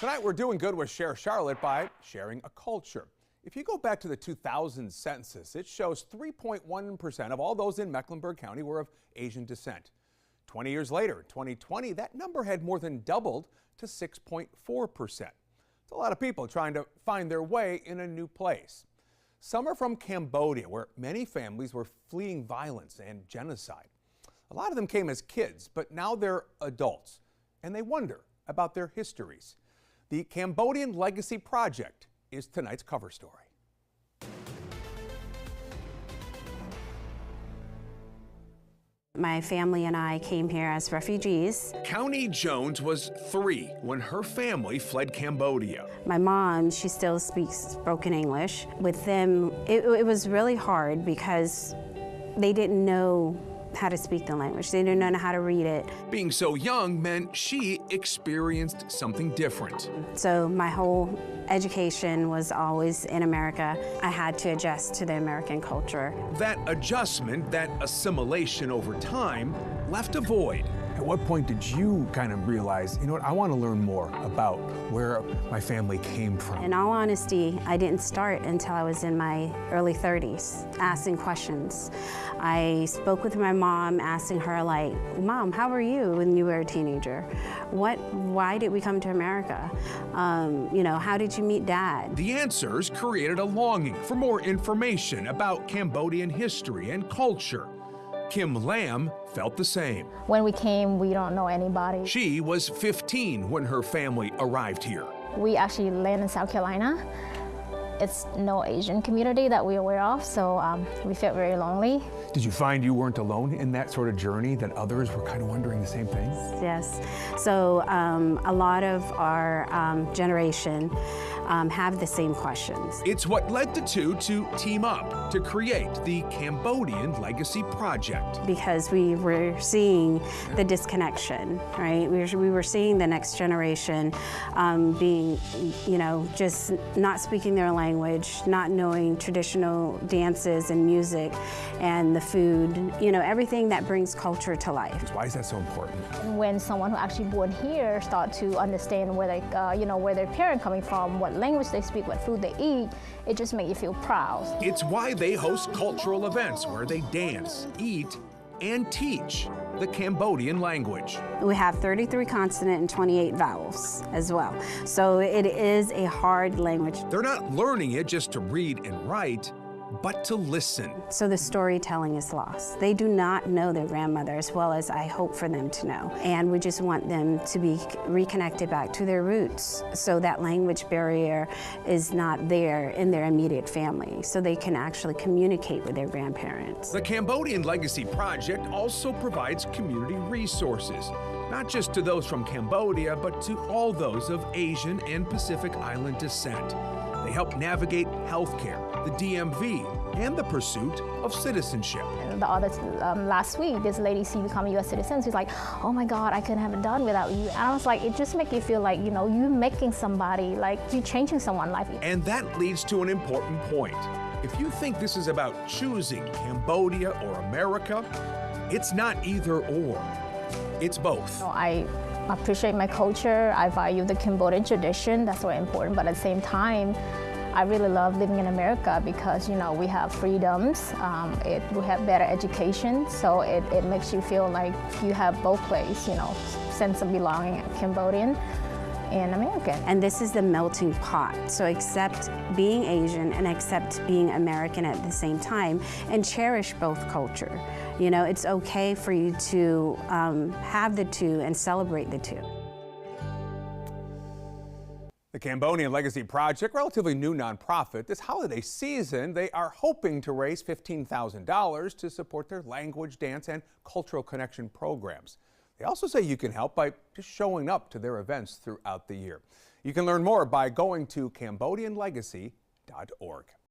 Tonight we're doing good with Share Charlotte by sharing a culture. If you go back to the 2000 census, it shows 3.1% of all those in Mecklenburg County were of Asian descent. 20 years later, in 2020, that number had more than doubled to 6.4%. It's a lot of people trying to find their way in a new place. Some are from Cambodia, where many families were fleeing violence and genocide. A lot of them came as kids, but now they're adults, and they wonder about their histories. The Cambodian Legacy Project is tonight's cover story. My family and I came here as refugees. County Jones was 3 when her family fled Cambodia. My mom, she still speaks broken English. With them, it was really hard because they didn't know how to speak the language. They didn't know how to read it. Being so young meant she experienced something different. So my whole education was always in America. I had to adjust to the American culture. That adjustment, that assimilation over time, left a void. At what point did you kind of realize, you know what, I want to learn more about where my family came from? In all honesty, I didn't start until I was in my early 30s, asking questions. I spoke with my mom, asking her, like, Mom, how were you when you were a teenager? Why did we come to America? You know, how did you meet Dad? The answers created a longing for more information about Cambodian history and culture. Kim Lam felt the same. When we came, we don't know anybody. She was 15 when her family arrived here. We actually landed in South Carolina. It's no Asian community that we're aware of, so we felt very lonely. Did you find you weren't alone in that sort of journey, that others were kind of wondering the same thing? Yes. So a lot of our generation have the same questions. It's what led the two to team up to create the Cambodian Legacy Project. Because we were seeing the disconnection, right? We were seeing the next generation being, you know, just not speaking their language, not knowing traditional dances and music and the food, you know, everything that brings culture to life. Why is that so important? When someone who actually born here start to understand where they, you know, where their parents coming from, what language they speak, what food they eat, it just makes you feel proud. It's why they host cultural events where they dance, eat, and teach the Cambodian language. We have 33 consonant and 28 vowels as well. So it is a hard language. They're not learning it just to read and write, but to listen. So the storytelling is lost. They do not know their grandmother as well as I hope for them to know. And we just want them to be reconnected back to their roots so that language barrier is not there in their immediate family, so they can actually communicate with their grandparents. The Cambodian Legacy Project also provides community resources, not just to those from Cambodia, but to all those of Asian and Pacific Island descent. They help navigate healthcare, the DMV, and the pursuit of citizenship. Last week, this lady see become a U.S. citizen. She's like, oh my God, I couldn't have it done without you. And I was like, it just makes you feel like, you know, you're making somebody, like you're changing someone's life. And that leads to an important point. If you think this is about choosing Cambodia or America, it's not either or. It's both. So I appreciate my culture. I value the Cambodian tradition. That's very important. But at the same time, I really love living in America because, you know, we have freedoms, we have better education, so it makes you feel like you have both places, you know, sense of belonging, Cambodian and American. And this is the melting pot, so accept being Asian and accept being American at the same time and cherish both culture. You know, it's okay for you to have the two and celebrate the two. The Cambodian Legacy Project, relatively new nonprofit, this holiday season, they are hoping to raise $15,000 to support their language, dance, and cultural connection programs. They also say you can help by just showing up to their events throughout the year. You can learn more by going to CambodianLegacy.org.